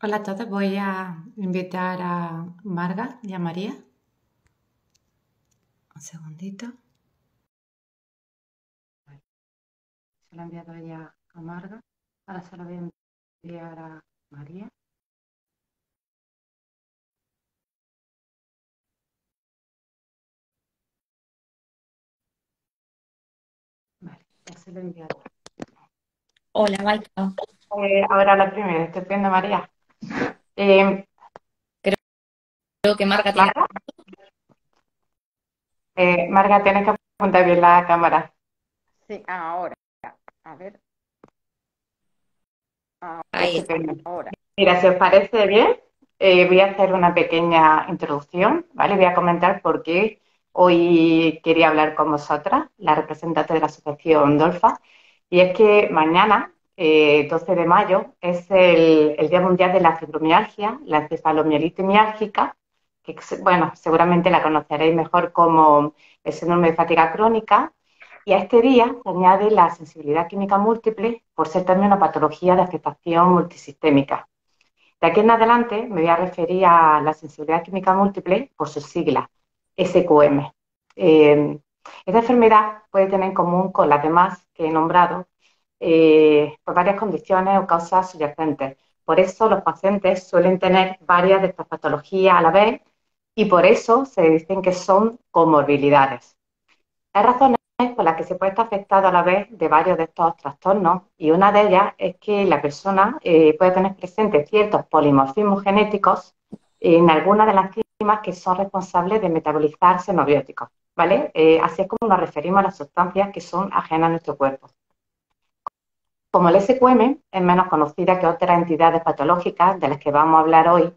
Hola a todos, voy a invitar a Marga y a María. Un segundito. Se lo he enviado ella a Marga. Ahora se lo voy a enviar a María. Vale, ya se lo he enviado. Hola, Maika. Ahora la primera, estupendo, María. Eh, Creo que Marca tiene. Marga, Marga, tienes que apuntar bien la cámara. Sí, ahora. A ver, Ahí está. estupendo. Ahora. Mira, si os parece bien, voy a hacer una pequeña introducción, ¿vale? Voy a comentar por qué hoy quería hablar con vosotras, la representante de la Asociación Dolfa, y es que mañana, 12 de mayo, es el Día Mundial de la Fibromialgia, la encefalomielitis miálgica, que, bueno, seguramente la conoceréis mejor como el síndrome de fatiga crónica, y a este día se añade la sensibilidad química múltiple por ser también una patología de afectación multisistémica. De aquí en adelante me voy a referir a la sensibilidad química múltiple por sus siglas, SQM. Eh, esta enfermedad puede tener en común con las demás que he nombrado por varias condiciones o causas subyacentes. Por eso los pacientes suelen tener varias de estas patologías a la vez y por eso se dicen que son comorbilidades. Hay razones por las que se puede estar afectado a la vez de varios de estos trastornos y una de ellas es que la persona puede tener presentes ciertos polimorfismos genéticos en algunas de las enzimas que son responsables de metabolizar xenobióticos, ¿vale? Así es como nos referimos a las sustancias que son ajenas a nuestro cuerpo. Como el SQM es menos conocida que otras entidades patológicas de las que vamos a hablar hoy,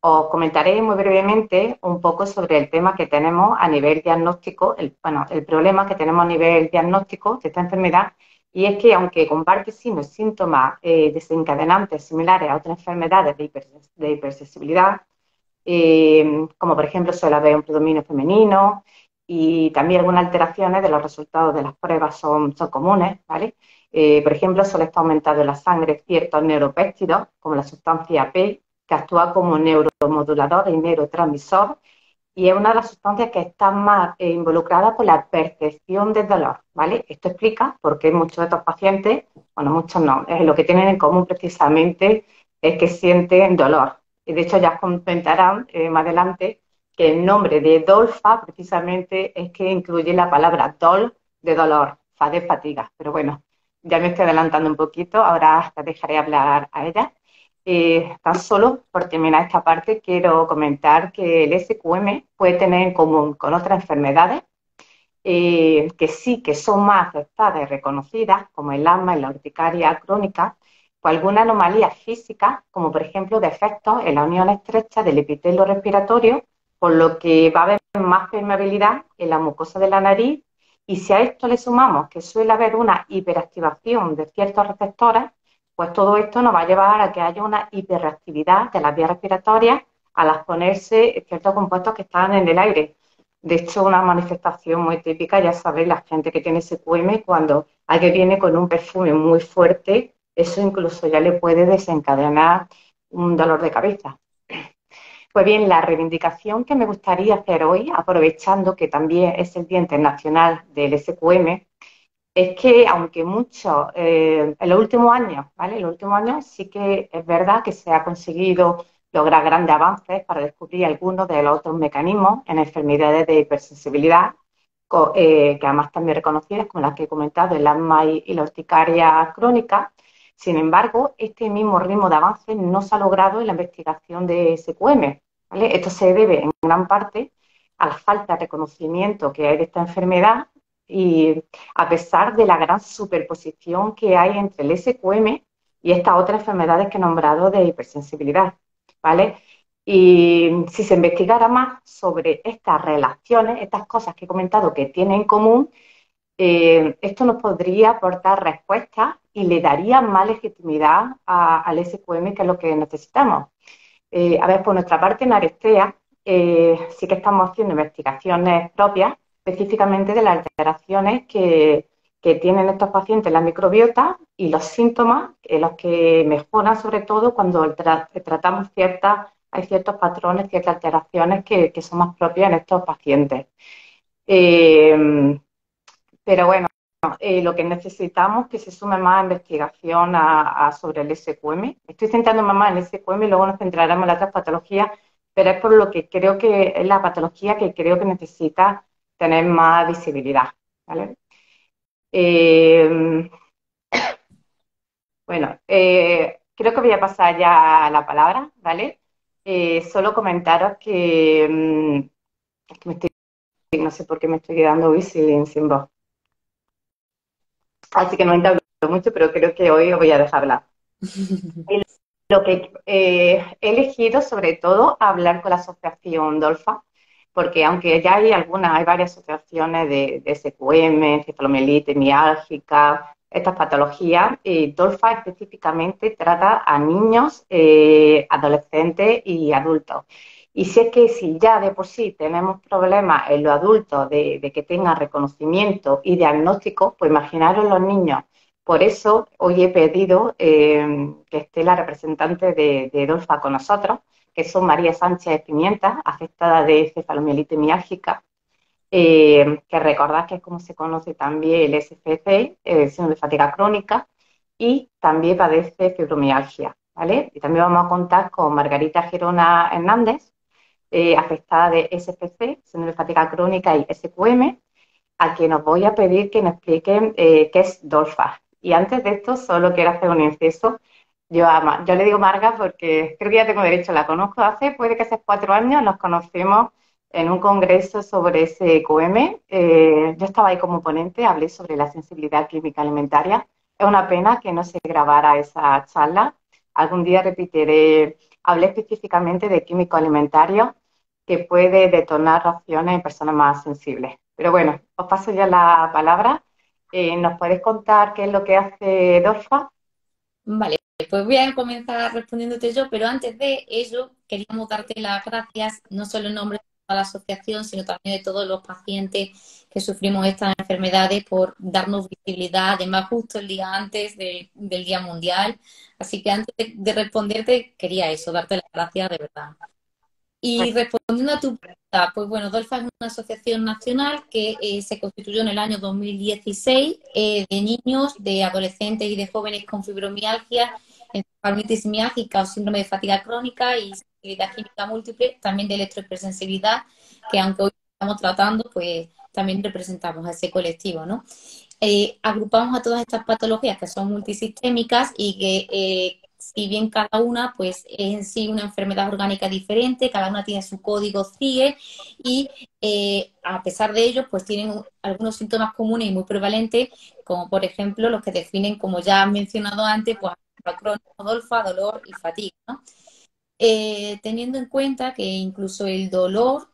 os comentaré muy brevemente un poco sobre el tema que tenemos a nivel diagnóstico, el problema que tenemos a nivel diagnóstico de esta enfermedad, y es que aunque comparte signos y síntomas desencadenantes similares a otras enfermedades de hipersensibilidad, como por ejemplo suele haber un predominio femenino y también algunas alteraciones de los resultados de las pruebas son comunes, ¿vale? Por ejemplo, suele estar aumentado en la sangre ciertos neuropéptidos, como la sustancia P, que actúa como neuromodulador y neurotransmisor, y es una de las sustancias que está más involucrada con la percepción del dolor, ¿vale? Esto explica por qué muchos de estos pacientes, bueno, muchos no, lo que tienen en común precisamente es que sienten dolor. Y de hecho ya os comentarán más adelante que el nombre de Dolfa precisamente es que incluye la palabra dol de dolor, fa de fatiga. Pero bueno, ya me estoy adelantando un poquito, ahora te dejaré hablar a ella. Tan solo por terminar esta parte, quiero comentar que el SQM puede tener en común con otras enfermedades que sí que son más aceptadas y reconocidas, como el asma y la urticaria crónica, o alguna anomalía física, como por ejemplo defectos en la unión estrecha del epitelio respiratorio, por lo que va a haber más permeabilidad en la mucosa de la nariz. Y si a esto le sumamos que suele haber una hiperactivación de ciertos receptores, pues todo esto nos va a llevar a que haya una hiperreactividad de las vías respiratorias al exponerse ciertos compuestos que están en el aire. De hecho, una manifestación muy típica, ya sabéis, la gente que tiene SQM, cuando alguien viene con un perfume muy fuerte, eso incluso ya le puede desencadenar un dolor de cabeza. Pues bien, la reivindicación que me gustaría hacer hoy, aprovechando que también es el Día Internacional del SQM, es que aunque mucho, en los últimos años, ¿vale? En los últimos años sí que es verdad que se ha conseguido lograr grandes avances para descubrir algunos de los otros mecanismos en enfermedades de hipersensibilidad, que además también reconocidas como las que he comentado, el asma y la urticaria crónica. Sin embargo, este mismo ritmo de avance no se ha logrado en la investigación de SQM, ¿vale? Esto se debe en gran parte a la falta de reconocimiento que hay de esta enfermedad y a pesar de la gran superposición que hay entre el SQM y estas otras enfermedades que he nombrado de hipersensibilidad, ¿vale? Y si se investigara más sobre estas relaciones, estas cosas que he comentado que tienen en común, esto nos podría aportar respuestas y le daría más legitimidad al SQM, que es lo que necesitamos. A ver, por nuestra parte en Arestea sí que estamos haciendo investigaciones propias, específicamente de las alteraciones que tienen estos pacientes la microbiota y los síntomas, los que mejoran sobre todo cuando tratamos hay ciertos patrones, ciertas alteraciones que son más propias en estos pacientes. Eh, pero bueno, lo que necesitamos es que se sume más investigación sobre el SQM. Estoy centrándome más en el SQM y luego nos centraremos en las otras patologías, pero es por lo que creo que es la patología que creo que necesita tener más visibilidad, ¿vale? Eh, bueno, creo que voy a pasar ya la palabra, ¿vale? Solo comentaros es que no sé por qué me estoy quedando hoy sin voz. Así que no he hablado mucho, pero creo que hoy os voy a dejar hablar. Lo que he elegido sobre todo hablar con la asociación DOLFA, porque aunque ya hay varias asociaciones de SQM, encefalomielitis miálgica, estas patologías, DOLFA específicamente trata a niños, adolescentes y adultos. Y si es que si ya de por sí tenemos problemas en los adultos de que tengan reconocimiento y diagnóstico, pues imaginaros los niños. Por eso hoy he pedido que esté la representante de DOLFA con nosotros, que son María Sánchez Pimienta, afectada de cefalomielitis miálgica, que recordad que es como se conoce también el SFC, síndrome de fatiga crónica, y también padece fibromialgia, ¿vale? Y también vamos a contar con Margarita Gerona Hernández, afectada de SFC, síndrome de fatiga crónica y SQM, a quien os voy a pedir que me expliquen qué es DOLFA. Y antes de esto, solo quiero hacer un inciso. Yo le digo Marga porque creo que ya tengo derecho, la conozco puede que hace 4 años, nos conocimos en un congreso sobre SQM. Yo estaba ahí como ponente, hablé sobre la sensibilidad química alimentaria. Es una pena que no se grabara esa charla. Algún día repetiré, hablé específicamente de químico alimentario que puede detonar reacciones en personas más sensibles. Pero bueno, os paso ya la palabra. ¿Nos podéis contar qué es lo que hace DORFA? Vale, pues voy a comenzar respondiéndote yo, pero antes de ello queríamos darte las gracias, no solo en nombre de toda la asociación, sino también de todos los pacientes que sufrimos estas enfermedades por darnos visibilidad, además justo el día antes del Día Mundial. Así que antes de responderte, quería eso, darte las gracias de verdad. Y respondiendo a tu pregunta, pues bueno, DOLFA es una asociación nacional que se constituyó en el año 2016 de niños, de adolescentes y de jóvenes con fibromialgia, encefalitis miálgica o síndrome de fatiga crónica y sensibilidad química múltiple, también de electrohipersensibilidad, que aunque hoy estamos tratando, pues también representamos a ese colectivo, ¿no? Agrupamos a todas estas patologías que son multisistémicas y que si bien cada una pues es en sí una enfermedad orgánica diferente, cada una tiene su código CIE y a pesar de ello pues tienen algunos síntomas comunes y muy prevalentes, como por ejemplo los que definen, como ya han mencionado antes, pues crónico, dolfa, dolor y fatiga, ¿no? Teniendo en cuenta que incluso el dolor,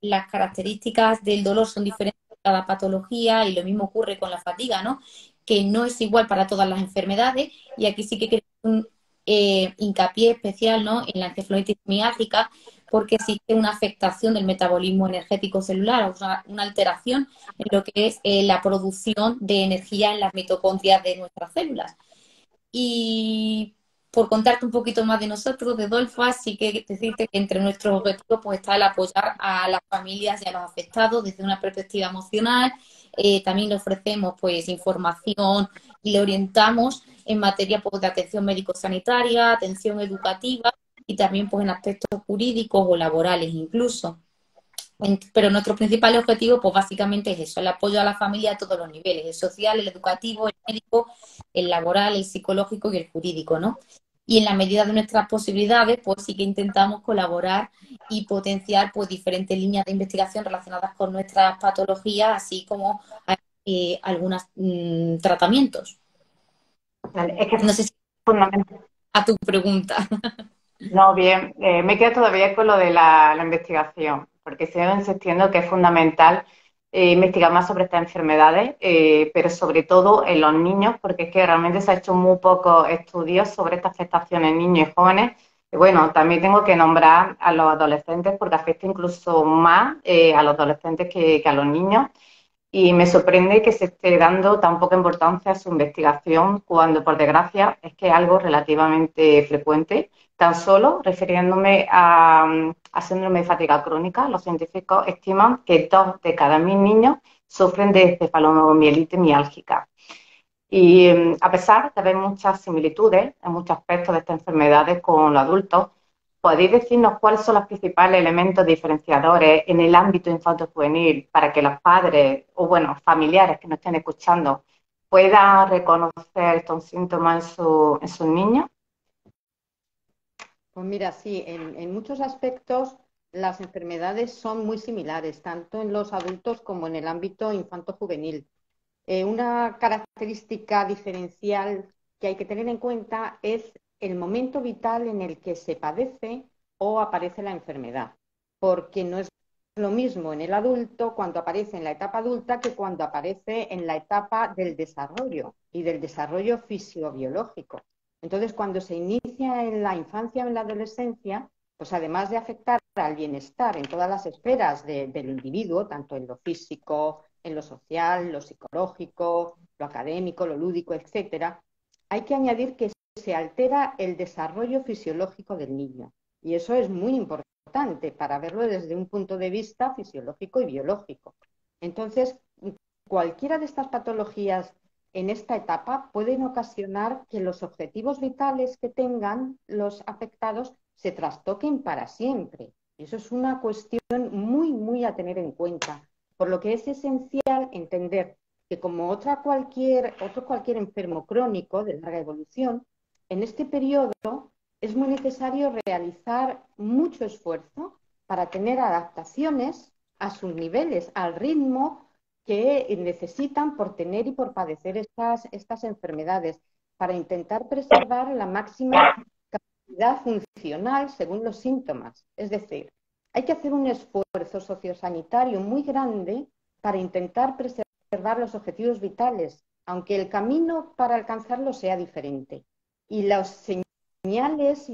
las características del dolor son diferentes en cada patología y lo mismo ocurre con la fatiga, ¿no? Que no es igual para todas las enfermedades y aquí sí que queremos un hincapié especial, ¿no? En la encefalitis miálgica porque existe una afectación del metabolismo energético celular, o sea, una alteración en lo que es la producción de energía en las mitocondrias de nuestras células. Y por contarte un poquito más de nosotros, de Dolfa, sí que decirte que entre nuestros objetivos pues está el apoyar a las familias y a los afectados desde una perspectiva emocional. También le ofrecemos pues información y le orientamos en materia pues, de atención médico-sanitaria, atención educativa y también pues en aspectos jurídicos o laborales incluso. Pero nuestro principal objetivo, pues básicamente es eso, el apoyo a la familia a todos los niveles, el social, el educativo, el médico, el laboral, el psicológico y el jurídico, ¿no? Y en la medida de nuestras posibilidades, pues sí que intentamos colaborar y potenciar pues diferentes líneas de investigación relacionadas con nuestras patologías, así como algunos tratamientos. Vale, es que es No sé si fundamental. a tu pregunta. No, bien, me quedo todavía con lo de la investigación, porque sigo insistiendo que es fundamental investigar más sobre estas enfermedades, pero sobre todo en los niños, porque es que realmente se ha hecho muy pocos estudios sobre estas afectaciones en niños y jóvenes. Y bueno, también tengo que nombrar a los adolescentes porque afecta incluso más a los adolescentes que a los niños. y me sorprende que se esté dando tan poca importancia a su investigación cuando, por desgracia, es que es algo relativamente frecuente. Tan solo refiriéndome a síndrome de fatiga crónica, los científicos estiman que 2 de cada 1000 niños sufren de cefalomielitis miálgica. Y a pesar de haber muchas similitudes en muchos aspectos de estas enfermedades con los adultos, ¿podéis decirnos cuáles son los principales elementos diferenciadores en el ámbito infanto-juvenil para que los padres o, bueno, familiares que nos estén escuchando puedan reconocer estos síntomas en sus niños? Pues mira, sí, en muchos aspectos las enfermedades son muy similares, tanto en los adultos como en el ámbito infanto-juvenil. Una característica diferencial que hay que tener en cuenta es el momento vital en el que se padece o aparece la enfermedad, porque no es lo mismo en el adulto cuando aparece en la etapa adulta que cuando aparece en la etapa del desarrollo y del desarrollo fisiobiológico. Entonces, cuando se inicia en la infancia o en la adolescencia, pues además de afectar al bienestar en todas las esferas del individuo, tanto en lo físico, en lo social, lo psicológico, lo académico, lo lúdico, etcétera, hay que añadir que se altera el desarrollo fisiológico del niño. Y eso es muy importante para verlo desde un punto de vista fisiológico y biológico. Entonces, cualquiera de estas patologías en esta etapa pueden ocasionar que los objetivos vitales que tengan los afectados se trastoquen para siempre. Y eso es una cuestión muy, muy a tener en cuenta. Por lo que es esencial entender que como otro cualquier enfermo crónico de larga evolución, en este periodo es muy necesario realizar mucho esfuerzo para tener adaptaciones a sus niveles, al ritmo que necesitan por tener y por padecer estas enfermedades, para intentar preservar la máxima capacidad funcional según los síntomas. Es decir, hay que hacer un esfuerzo sociosanitario muy grande para intentar preservar los objetivos vitales, aunque el camino para alcanzarlos sea diferente. Y las señales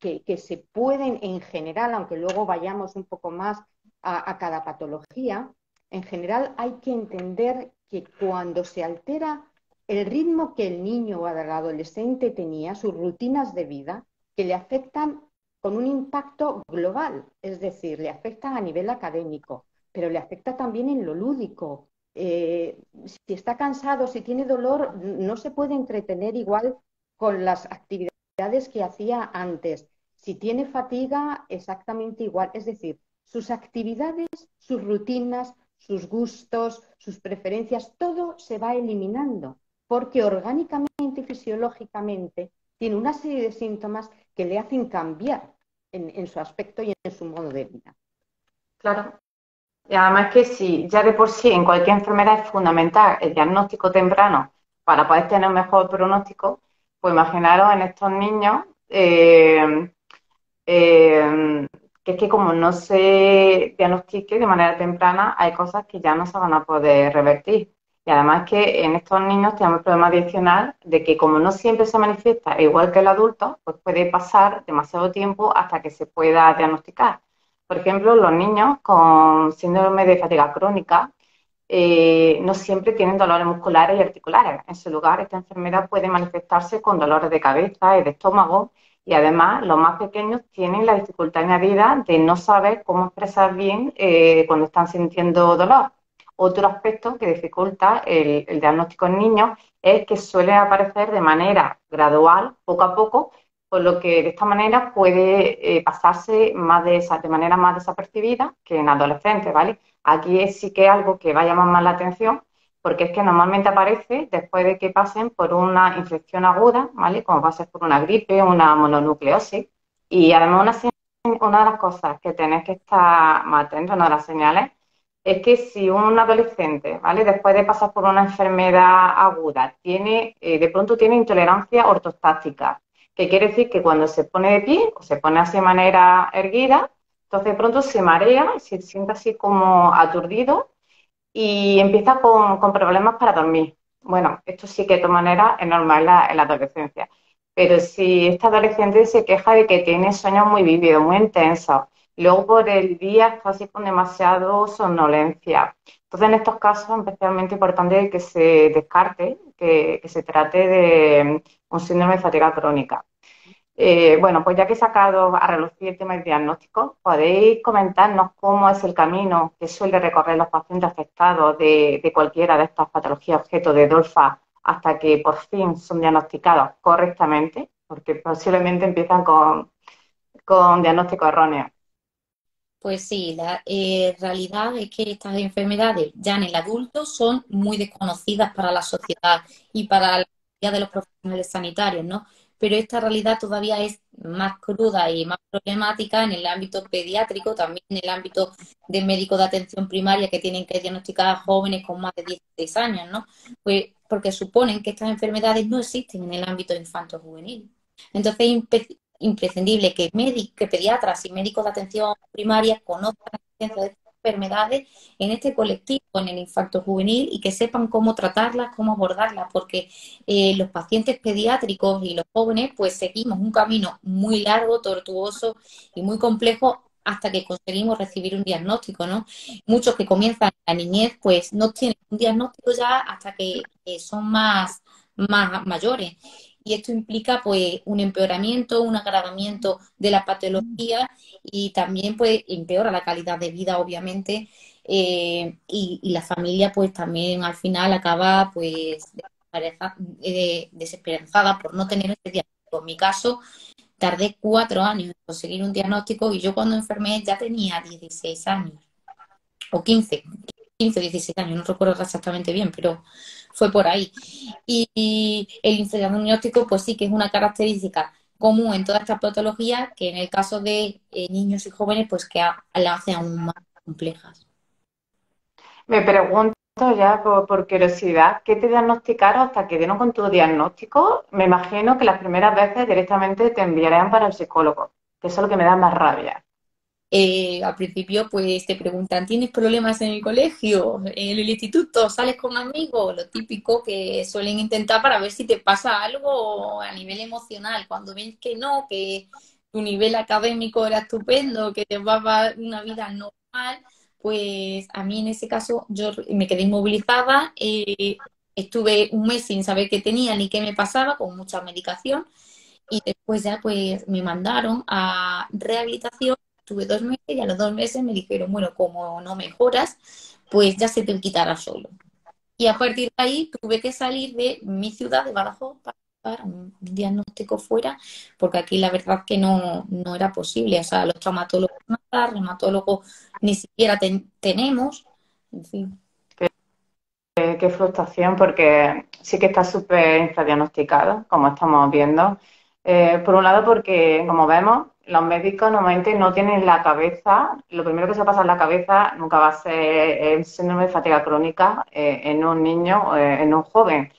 que se pueden en general, aunque luego vayamos un poco más a cada patología, en general hay que entender que cuando se altera el ritmo que el niño o el adolescente tenía, sus rutinas de vida, que le afectan con un impacto global, es decir, le afecta a nivel académico, pero le afecta también en lo lúdico. Si está cansado, si tiene dolor, no se puede entretener igual con las actividades que hacía antes. Si tiene fatiga, exactamente igual. Es decir, sus actividades, sus rutinas, sus gustos, sus preferencias, todo se va eliminando, porque orgánicamente y fisiológicamente tiene una serie de síntomas que le hacen cambiar en su aspecto y en su modo de vida. Claro. Y además que si ya de por sí en cualquier enfermedad es fundamental el diagnóstico temprano para poder tener un mejor pronóstico, pues imaginaros en estos niños eh, que es que como no se diagnostique de manera temprana, hay cosas que ya no se van a poder revertir. Y además que en estos niños tenemos el problema adicional de que como no siempre se manifiesta igual que el adulto, pues puede pasar demasiado tiempo hasta que se pueda diagnosticar. Por ejemplo, los niños con síndrome de fatiga crónica no siempre tienen dolores musculares y articulares. En su lugar, esta enfermedad puede manifestarse con dolores de cabeza y de estómago, y además los más pequeños tienen la dificultad añadida de no saber cómo expresar bien cuando están sintiendo dolor. Otro aspecto que dificulta el diagnóstico en niños es que suele aparecer de manera gradual, poco a poco, por lo que de esta manera puede pasarse de manera más desapercibida que en adolescentes, ¿vale? Aquí sí que es algo que va a llamar más la atención, porque es que normalmente aparece después de que pasen por una infección aguda, ¿vale? Como va a ser por una gripe, una mononucleosis. Y además una de las cosas que tenéis que estar más atentos, una de las señales, es que si un adolescente, ¿vale? Después de pasar por una enfermedad aguda, de pronto tiene intolerancia ortostática, que quiere decir que cuando se pone de pie o se pone así de manera erguida, entonces de pronto se marea, se siente así como aturdido y empieza con problemas para dormir. Bueno, esto sí que de todas maneras es normal en la adolescencia. Pero si esta adolescente se queja de que tiene sueños muy vívidos, muy intensos, luego por el día está así con demasiado somnolencia, Entonces, en estos casos es especialmente importante que se descarte, que se trate de un síndrome de fatiga crónica. Bueno, pues ya que he sacado a relucir el tema del diagnóstico, ¿podéis comentarnos cómo es el camino que suele recorrer los pacientes afectados de cualquiera de estas patologías objeto de DOLFA hasta que por fin son diagnosticados correctamente? Porque posiblemente empiezan con diagnóstico erróneo. Pues sí, la realidad es que estas enfermedades ya en el adulto son muy desconocidas para la sociedad y para la mayoría de los profesionales sanitarios, ¿no? Pero esta realidad todavía es más cruda y más problemática en el ámbito pediátrico, también en el ámbito de médicos de atención primaria que tienen que diagnosticar a jóvenes con más de 16 años, ¿no? Pues porque suponen que estas enfermedades no existen en el ámbito infanto-juvenil. Entonces, imprescindible que pediatras y médicos de atención primaria conozcan la existencia de estas enfermedades en este colectivo, en el infarto juvenil, y que sepan cómo tratarlas, cómo abordarlas, porque los pacientes pediátricos y los jóvenes pues seguimos un camino muy largo, tortuoso y muy complejo hasta que conseguimos recibir un diagnóstico, ¿no? Muchos que comienzan en la niñez pues no tienen un diagnóstico ya hasta que son más mayores, y esto implica pues un empeoramiento, un agravamiento de la patología y también pues empeora la calidad de vida, obviamente, y la familia pues también al final acaba pues desesperanzada por no tener este diagnóstico. En mi caso, tardé 4 años en conseguir un diagnóstico y yo cuando enfermé ya tenía 16 años o 15 16 años, no recuerdo exactamente bien, pero fue por ahí. Y el infradiagnóstico, pues sí que es una característica común en todas estas patologías, que en el caso de niños y jóvenes, pues que la hace aún más complejas. Me pregunto ya por curiosidad, ¿qué te diagnosticaron hasta que dieron con tu diagnóstico? Me imagino que las primeras veces directamente te enviarían para el psicólogo, que eso es lo que me da más rabia. Al principio, pues te preguntan, ¿tienes problemas en el colegio, en el instituto, sales con amigos? Lo típico que suelen intentar para ver si te pasa algo a nivel emocional. Cuando ven que no, que tu nivel académico era estupendo, que te va a una vida normal, pues a mí en ese caso yo me quedé inmovilizada, estuve un mes sin saber qué tenía ni qué me pasaba, con mucha medicación, y después ya pues me mandaron a rehabilitación. Tuve 2 meses y a los 2 meses me dijeron, bueno, como no mejoras, pues ya se te quitará solo. Y a partir de ahí tuve que salir de mi ciudad, de Badajoz, para un diagnóstico fuera, porque aquí la verdad que no era posible. O sea, los traumatólogos nada, reumatólogos ni siquiera tenemos, en fin. Qué frustración, porque sí que está súper infradiagnosticado, como estamos viendo. Por un lado, porque, como vemos, los médicos normalmente no tienen la cabeza, lo primero que se pasa en la cabeza nunca va a ser el síndrome de fatiga crónica en un niño o en un joven.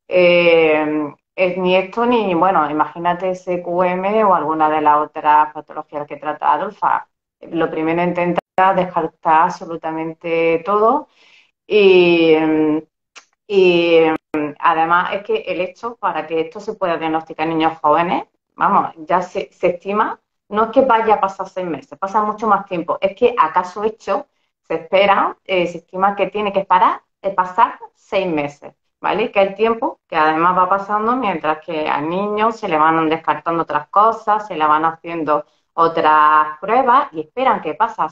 Ni esto ni, bueno, imagínate SQM o alguna de las otras patologías que trata Adolfa. Lo primero intenta descartar absolutamente todo y, y además es que el hecho para que esto se pueda diagnosticar en niños jóvenes, vamos, ya se estima, no es que vaya a pasar 6 meses, pasa mucho más tiempo, es que acaso hecho se espera, se estima que tiene que pasar 6 meses, ¿vale? Que el tiempo que además va pasando mientras que al niño se le van descartando otras cosas, se le van haciendo otras pruebas y esperan que pase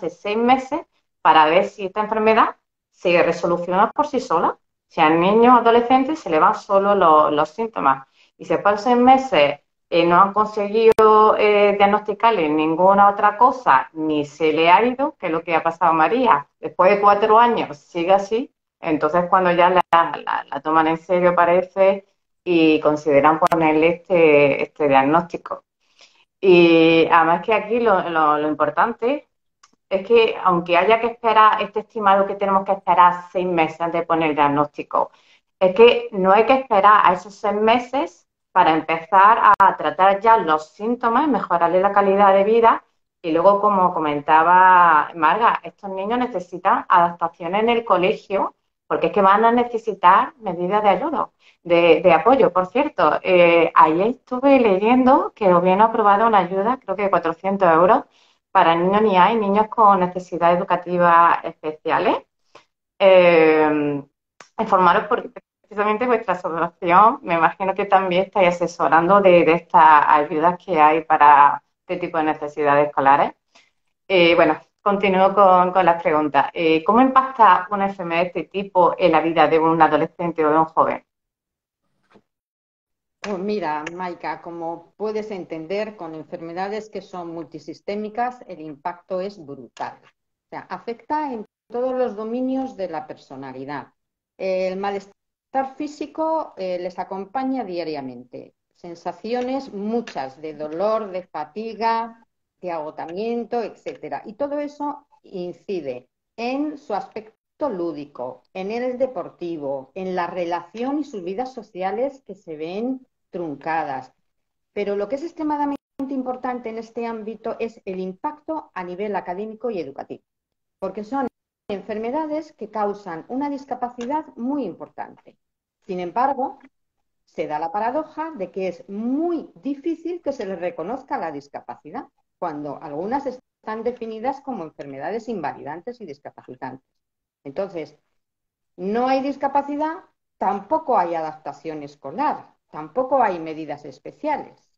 6 meses para ver si esta enfermedad se resoluciona por sí sola. Si al niño o adolescente se le van solo los síntomas y se pasan meses no han conseguido diagnosticarle ninguna otra cosa, ni se le ha ido, que es lo que ha pasado a María, después de 4 años sigue así, entonces cuando ya la toman en serio parece y consideran ponerle este diagnóstico. Y además que aquí lo importante es que aunque haya que esperar este estimado que tenemos que esperar 6 meses antes de poner el diagnóstico, es que no hay que esperar a esos 6 meses para empezar a tratar ya los síntomas, mejorarle la calidad de vida y luego, como comentaba Marga, estos niños necesitan adaptaciones en el colegio porque es que van a necesitar medidas de ayuda, de apoyo. Por cierto, ayer estuve leyendo que el gobierno ha aprobado una ayuda, creo que de 400 euros, para niños NIA y niños con necesidades educativas especiales. informaros porque precisamente vuestra asociación, me imagino que también estáis asesorando de estas ayudas que hay para este tipo de necesidades escolares. Bueno, continúo con las preguntas. ¿Cómo impacta una enfermedad de este tipo en la vida de un adolescente o de un joven? Pues mira, Maika, como puedes entender, con enfermedades que son multisistémicas, el impacto es brutal. O sea, afecta en todos los dominios de la personalidad. El malestar físico les acompaña diariamente. Sensaciones muchas de dolor, de fatiga, de agotamiento, etcétera. Y todo eso incide en su aspecto lúdico, en el deportivo, en la relación y sus vidas sociales que se ven truncadas. Pero lo que es extremadamente importante en este ámbito es el impacto a nivel académico y educativo, porque son enfermedades que causan una discapacidad muy importante. Sin embargo, se da la paradoja de que es muy difícil que se les reconozca la discapacidad, cuando algunas están definidas como enfermedades invalidantes y discapacitantes. Entonces, no hay discapacidad, tampoco hay adaptación escolar, tampoco hay medidas especiales.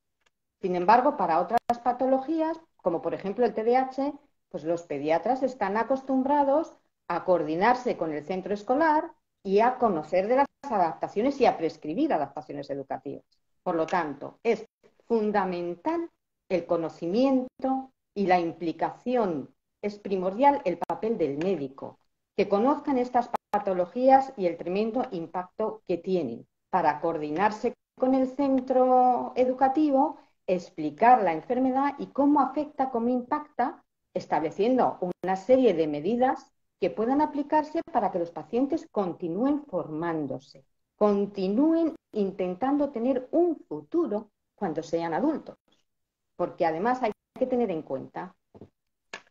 Sin embargo, para otras patologías, como por ejemplo el TDAH, pues los pediatras están acostumbrados a coordinarse con el centro escolar y a conocer de las adaptaciones y a prescribir adaptaciones educativas. Por lo tanto, es fundamental el conocimiento y la implicación, es primordial el papel del médico, que conozcan estas patologías y el tremendo impacto que tienen para coordinarse con el centro educativo, explicar la enfermedad y cómo afecta, cómo impacta, estableciendo una serie de medidas que puedan aplicarse para que los pacientes continúen formándose, continúen intentando tener un futuro cuando sean adultos. Porque además hay que tener en cuenta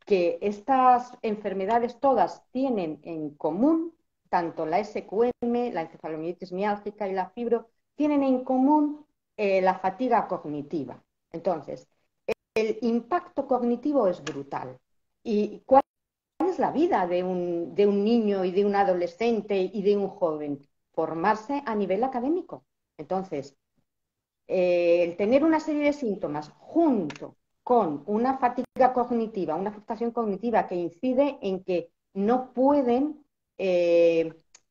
que estas enfermedades todas tienen en común, tanto la SQM, la encefalomielitis miálgica y la fibro, tienen en común la fatiga cognitiva. Entonces, el impacto cognitivo es brutal. ¿Y cuál es la vida de un niño y de un adolescente y de un joven? Formarse a nivel académico. Entonces, el tener una serie de síntomas junto con una fatiga cognitiva, una afectación cognitiva que incide en que no pueden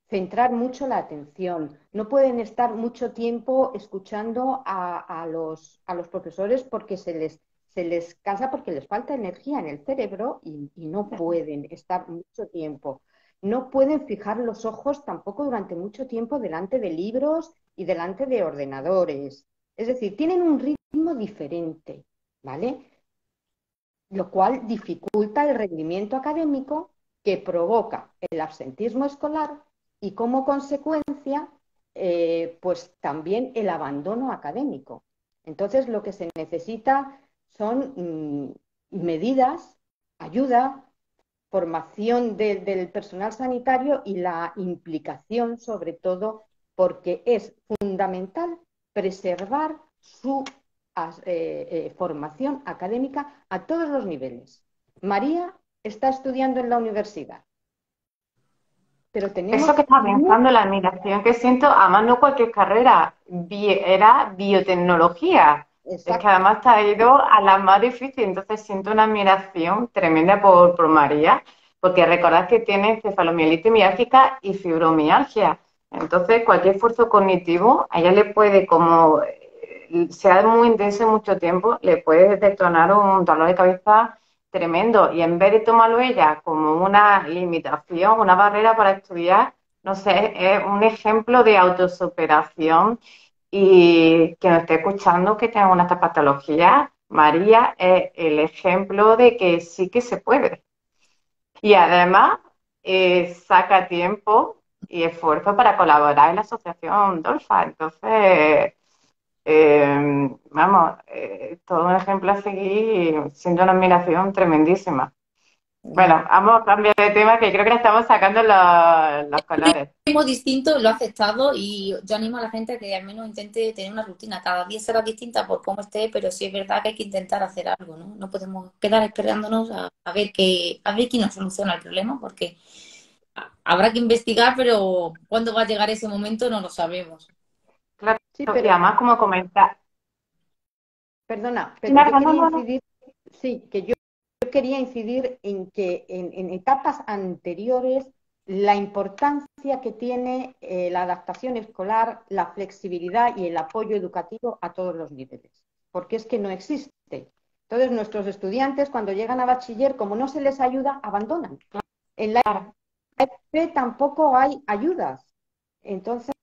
centrar mucho la atención, no pueden estar mucho tiempo escuchando a los profesores porque se les cansa, porque les falta energía en el cerebro y no pueden estar mucho tiempo. No pueden fijar los ojos tampoco durante mucho tiempo delante de libros y delante de ordenadores. Es decir, tienen un ritmo diferente, ¿vale? Lo cual dificulta el rendimiento académico, que provoca el absentismo escolar y como consecuencia, pues también el abandono académico. Entonces, lo que se necesita son medidas, ayuda, formación del personal sanitario y la implicación, sobre todo, porque es fundamental preservar su formación académica a todos los niveles. María está estudiando en la universidad, pero tenemos Eso que estaba pensando, la admiración que siento, además no cualquier carrera, era biotecnología. Es que exacto. además te ha ido a la más difícil, entonces siento una admiración tremenda por María, porque recordad que tiene encefalomielitis miálgica y fibromialgia. Entonces, cualquier esfuerzo cognitivo, a ella le puede, como sea muy intenso en mucho tiempo, le puede detonar un dolor de cabeza tremendo. Y en vez de tomarlo ella como una limitación, una barrera para estudiar, no sé, es un ejemplo de autosuperación y que nos esté escuchando que tenga una de estas patologías. María es el ejemplo de que sí que se puede. Y además saca tiempo y esfuerzo para colaborar en la asociación Dolfa. Entonces, vamos, todo un ejemplo a seguir, siendo una admiración tremendísima. Bueno, vamos a cambiar de tema que creo que le estamos sacando los colores. Ritmo distinto, lo ha aceptado y yo animo a la gente a que al menos intente tener una rutina. Cada día será distinta por cómo esté, pero sí es verdad que hay que intentar hacer algo, ¿no? No podemos quedar esperándonos a ver quién nos soluciona el problema, porque habrá que investigar, pero cuándo va a llegar ese momento no lo sabemos. Claro, Sí, y además como comentar, perdona, pero yo Marga, no, quería no, no. incidir, sí, que yo quería incidir en que en etapas anteriores la importancia que tiene la adaptación escolar, la flexibilidad y el apoyo educativo a todos los niveles, porque es que no existe. Entonces, nuestros estudiantes, cuando llegan a bachiller, como no se les ayuda, abandonan. En la Claro. FP tampoco hay ayudas. Entonces,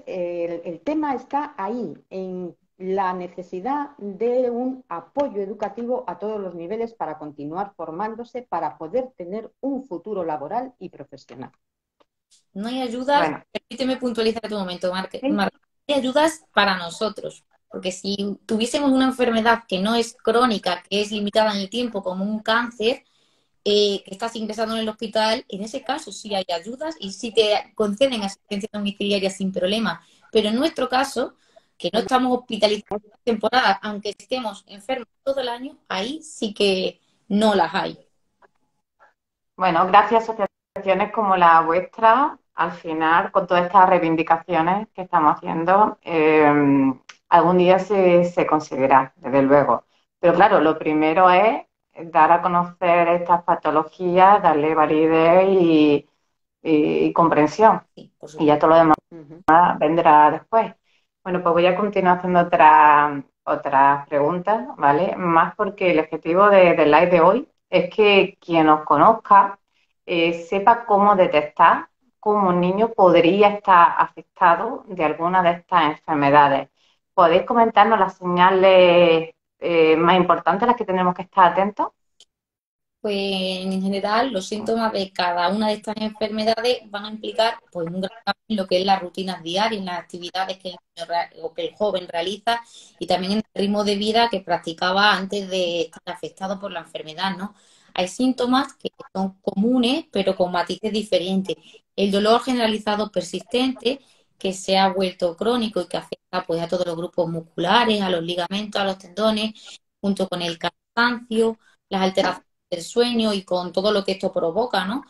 el tema está ahí, en la necesidad de un apoyo educativo a todos los niveles para continuar formándose, para poder tener un futuro laboral y profesional. No hay ayudas, Bueno, permíteme puntualizar tu momento, Marque. sí, No hay ayudas para nosotros, porque si tuviésemos una enfermedad que no es crónica, que es limitada en el tiempo, como un cáncer, que estás ingresando en el hospital, en ese caso sí hay ayudas y sí te conceden asistencia domiciliaria sin problema. Pero en nuestro caso, que no estamos hospitalizados en temporada, aunque estemos enfermos todo el año, ahí sí que no las hay. bueno, gracias a asociaciones como la vuestra, al final, con todas estas reivindicaciones que estamos haciendo, algún día se conseguirá, desde luego. Pero claro, lo primero es dar a conocer estas patologías, darle validez y comprensión. Sí, por Y ya supuesto. todo lo demás Uh -huh. vendrá después. Bueno, pues voy a continuar haciendo otras preguntas, ¿vale? Más porque el objetivo del live de hoy es que quien os conozca sepa cómo detectar cómo un niño podría estar afectado de alguna de estas enfermedades. ¿Podéis comentarnos las señales más importantes a las que tenemos que estar atentos? Pues en general los síntomas de cada una de estas enfermedades van a implicar pues un gran cambio en lo que es las rutinas diarias, en las actividades que el niño o que el joven realiza y también en el ritmo de vida que practicaba antes de estar afectado por la enfermedad, ¿no? Hay síntomas que son comunes pero con matices diferentes. El dolor generalizado persistente que se ha vuelto crónico y que afecta pues a todos los grupos musculares, a los ligamentos, a los tendones, junto con el cansancio, las alteraciones del sueño y con todo lo que esto provoca, ¿no?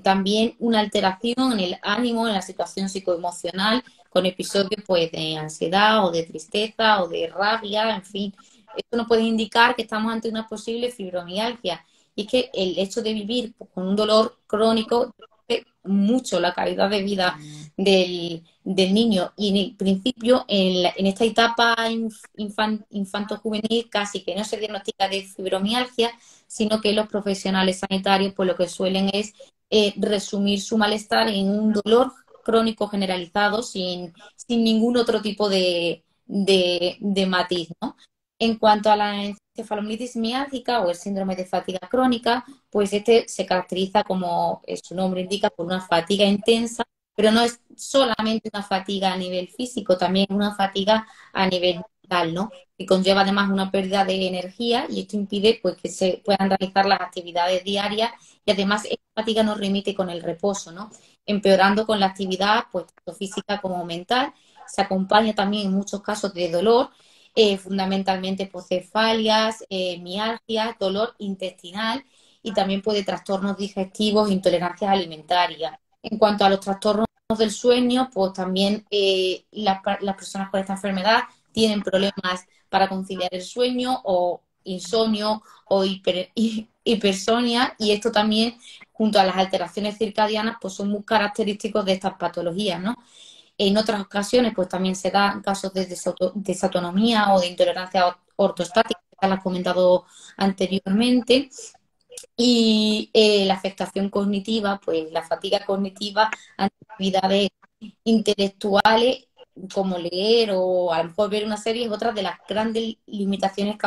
También una alteración en el ánimo, en la situación psicoemocional, con episodios pues de ansiedad o de tristeza o de rabia, en fin. Esto nos puede indicar que estamos ante una posible fibromialgia. Y es que el hecho de vivir pues, con un dolor crónico reduce mucho la calidad de vida del niño. Y en el principio, en esta etapa infanto-juvenil, casi que no se diagnostica de fibromialgia, sino que los profesionales sanitarios pues lo que suelen es resumir su malestar en un dolor crónico generalizado sin ningún otro tipo de matiz, ¿no? En cuanto a la encefalomelitis miálgica o el síndrome de fatiga crónica, pues este se caracteriza, como su nombre indica, por una fatiga intensa, pero no es solamente una fatiga a nivel físico, también una fatiga a nivel mental, ¿no? Que conlleva además una pérdida de energía y esto impide pues que se puedan realizar las actividades diarias y además esta fatiga nos remite con el reposo, ¿no? Empeorando con la actividad pues tanto física como mental. Se acompaña también en muchos casos de dolor, fundamentalmente por cefalias, mialgias, dolor intestinal y también puede trastornos digestivos, intolerancias alimentarias. En cuanto a los trastornos del sueño, pues también las personas con esta enfermedad tienen problemas para conciliar el sueño o insomnio o hipersonia y esto también junto a las alteraciones circadianas pues son muy característicos de estas patologías, ¿no? En otras ocasiones pues también se dan casos de desautonomía o de intolerancia ortostática, que ya las he comentado anteriormente, y la afectación cognitiva, pues la fatiga cognitiva ante actividades intelectuales como leer o a lo mejor ver una serie es otra de las grandes limitaciones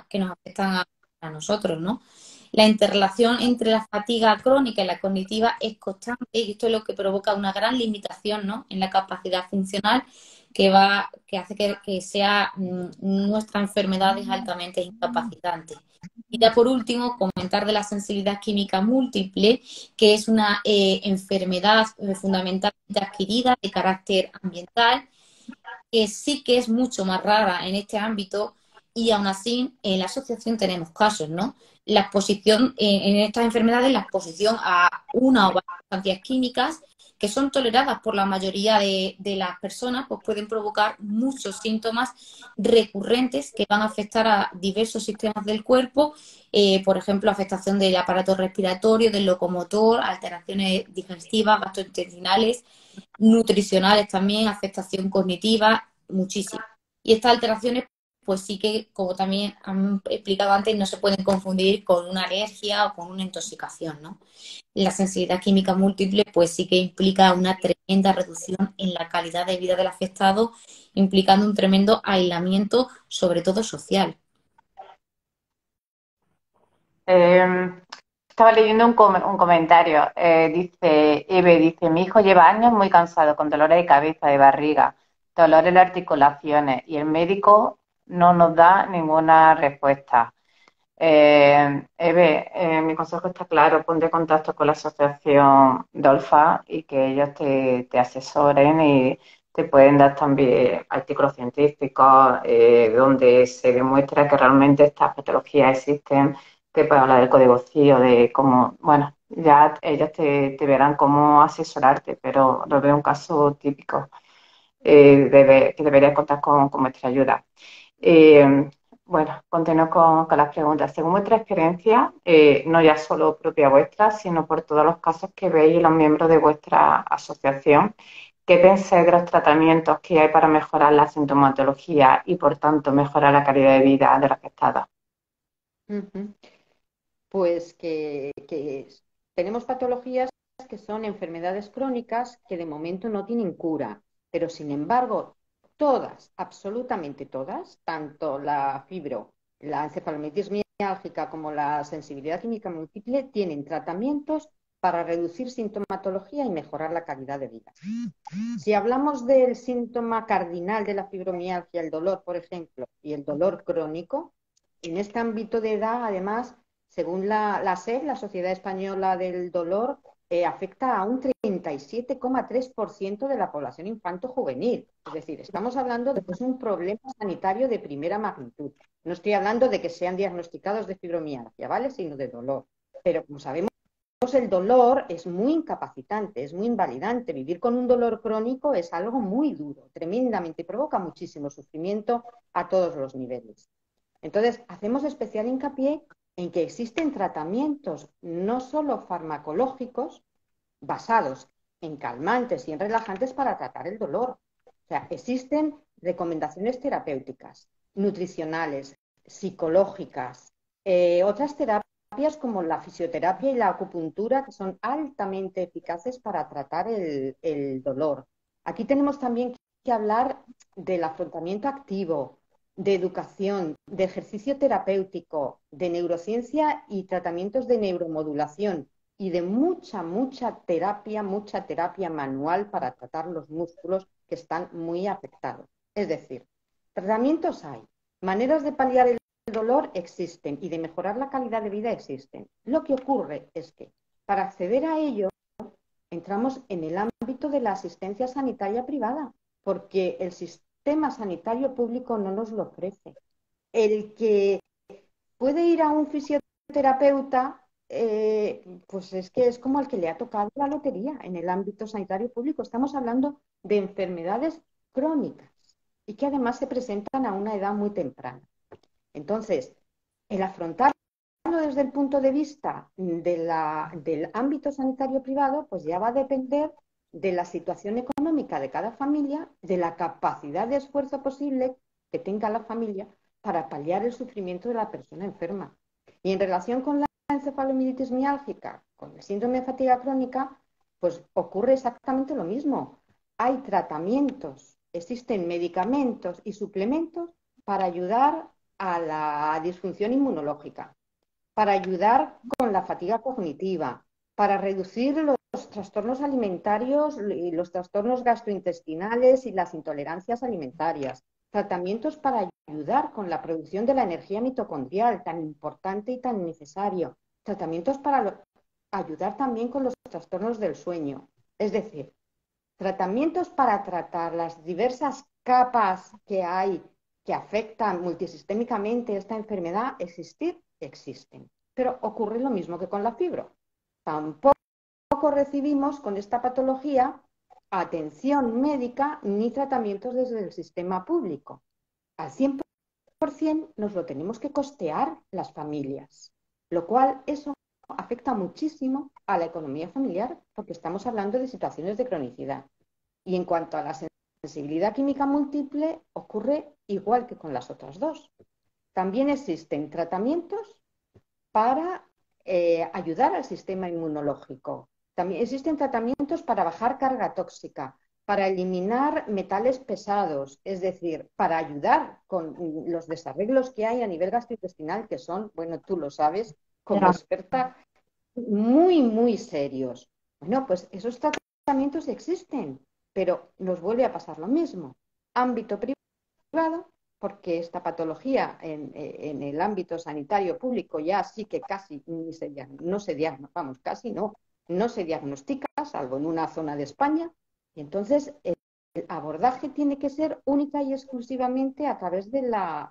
que nos afectan a nosotros, ¿no? La interrelación entre la fatiga crónica y la cognitiva es constante y esto es lo que provoca una gran limitación, ¿no? En la capacidad funcional que hace que sea nuestra enfermedad es altamente incapacitante. Y ya por último, comentar de la sensibilidad química múltiple, que es una enfermedad fundamentalmente adquirida de carácter ambiental, que sí que es mucho más rara en este ámbito y aún así en la asociación tenemos casos, ¿no? La exposición en estas enfermedades, la exposición a una o varias sustancias químicas que son toleradas por la mayoría de las personas, pues pueden provocar muchos síntomas recurrentes que van a afectar a diversos sistemas del cuerpo, por ejemplo, afectación del aparato respiratorio, del locomotor, alteraciones digestivas, gastrointestinales, nutricionales también, afectación cognitiva, muchísimas. Y estas alteraciones, pues sí que, como también han explicado antes, no se pueden confundir con una alergia o con una intoxicación, ¿no? La sensibilidad química múltiple, pues sí que implica una tremenda reducción en la calidad de vida del afectado, implicando un tremendo aislamiento, sobre todo social. Eh, Estaba leyendo un comentario. Dice, Eve dice, mi hijo lleva años muy cansado, con dolores de cabeza, de barriga, dolor en las articulaciones, y el médico no nos da ninguna respuesta. Eve, mi consejo está claro, ponte en contacto con la asociación Dolfa y que ellos te asesoren y te pueden dar también artículos científicos donde se demuestra que realmente estas patologías existen. Te pueden hablar del código CIO, de cómo, bueno, ya ellos te verán cómo asesorarte, pero lo veo un caso típico que deberías contar con vuestra ayuda. Eh, bueno, continúo con las preguntas. Según vuestra experiencia, no ya solo propia vuestra, sino por todos los casos que veis y los miembros de vuestra asociación, ¿qué pensáis de los tratamientos que hay para mejorar la sintomatología y, por tanto, mejorar la calidad de vida de los afectados? Ujú. Pues que tenemos patologías que son enfermedades crónicas que de momento no tienen cura, pero sin embargo, todas, absolutamente todas, tanto la fibro, la encefalomielitis miálgica como la sensibilidad química múltiple, tienen tratamientos para reducir sintomatología y mejorar la calidad de vida. Si hablamos del síntoma cardinal de la fibromialgia, el dolor, por ejemplo, y el dolor crónico, en este ámbito de edad, además, según la SED, la Sociedad Española del Dolor, afecta a un 37,3% de la población infanto-juvenil. Es decir, estamos hablando de que es un problema sanitario de primera magnitud. No estoy hablando de que sean diagnosticados de fibromialgia, ¿vale? Sino de dolor. Pero como sabemos, el dolor es muy incapacitante, es muy invalidante. Vivir con un dolor crónico es algo muy duro, tremendamente, provoca muchísimo sufrimiento a todos los niveles. Entonces, hacemos especial hincapié en que existen tratamientos no solo farmacológicos basados en calmantes y en relajantes para tratar el dolor. O sea, existen recomendaciones terapéuticas, nutricionales, psicológicas, otras terapias como la fisioterapia y la acupuntura que son altamente eficaces para tratar el dolor. Aquí tenemos también que hablar del afrontamiento activo, de educación, de ejercicio terapéutico, de neurociencia y tratamientos de neuromodulación y de mucha terapia manual para tratar los músculos que están muy afectados. Es decir, tratamientos hay, maneras de paliar el dolor existen y de mejorar la calidad de vida existen. Lo que ocurre es que para acceder a ello entramos en el ámbito de la asistencia sanitaria privada, porque el sistema sanitario público no nos lo ofrece. El que puede ir a un fisioterapeuta, pues es que es como al que le ha tocado la lotería en el ámbito sanitario público. Estamos hablando de enfermedades crónicas y que además se presentan a una edad muy temprana. Entonces, el afrontarlo desde el punto de vista del ámbito sanitario privado, pues ya va a depender de la situación económica de cada familia, de la capacidad de esfuerzo posible que tenga la familia para paliar el sufrimiento de la persona enferma. Y en relación con la encefalomielitis miálgica, con el síndrome de fatiga crónica, pues ocurre exactamente lo mismo. Hay tratamientos, existen medicamentos y suplementos para ayudar a la disfunción inmunológica, para ayudar con la fatiga cognitiva, para reducir los trastornos alimentarios y los trastornos gastrointestinales y las intolerancias alimentarias, tratamientos para ayudar con la producción de la energía mitocondrial tan importante y tan necesario, tratamientos para ayudar también con los trastornos del sueño. Es decir, tratamientos para tratar las diversas capas que hay que afectan multisistémicamente esta enfermedad existir, existen. Pero ocurre lo mismo que con la fibro. Tampoco recibimos con esta patología atención médica ni tratamientos desde el sistema público. Al 100% nos lo tenemos que costear las familias, lo cual eso afecta muchísimo a la economía familiar porque estamos hablando de situaciones de cronicidad. Y en cuanto a la sensibilidad química múltiple, ocurre igual que con las otras dos. También existen tratamientos para ayudar al sistema inmunológico. También existen tratamientos para bajar carga tóxica, para eliminar metales pesados, es decir, para ayudar con los desarreglos que hay a nivel gastrointestinal, que son, bueno, tú lo sabes como experta, muy, muy serios. Bueno, pues esos tratamientos existen, pero nos vuelve a pasar lo mismo. Ámbito privado, porque esta patología en el ámbito sanitario público ya sí que casi no se diagnostica, salvo en una zona de España, y entonces el abordaje tiene que ser única y exclusivamente a través de la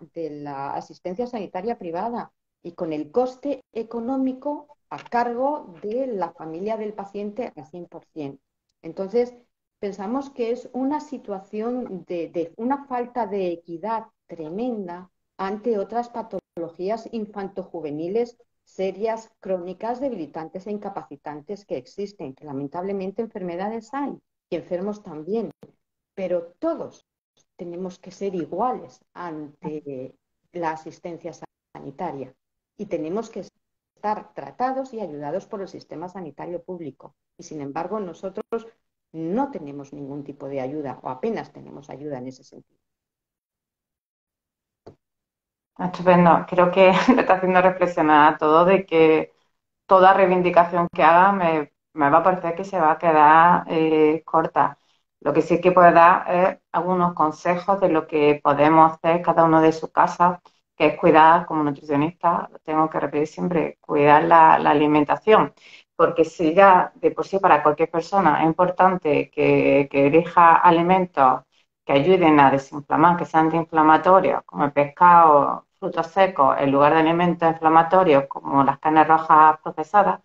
asistencia sanitaria privada y con el coste económico a cargo de la familia del paciente al 100%. Entonces, pensamos que es una situación de una falta de equidad tremenda ante otras patologías infantojuveniles serias, crónicas, debilitantes e incapacitantes que existen, que lamentablemente enfermedades hay y enfermos también, pero todos tenemos que ser iguales ante la asistencia sanitaria y tenemos que estar tratados y ayudados por el sistema sanitario público. Y sin embargo, nosotros no tenemos ningún tipo de ayuda o apenas tenemos ayuda en ese sentido. Estupendo. Creo que me está haciendo reflexionar a todo de que toda reivindicación que haga me va a parecer que se va a quedar corta. Lo que sí que puedo dar es algunos consejos de lo que podemos hacer cada uno de su casa, que es cuidar, como nutricionista, lo tengo que repetir siempre, cuidar la alimentación. Porque si ya de por sí para cualquier persona es importante que elija alimentos que ayuden a desinflamar, que sean antiinflamatorios, como el pescado, frutos secos, en lugar de alimentos inflamatorios como las carnes rojas procesadas,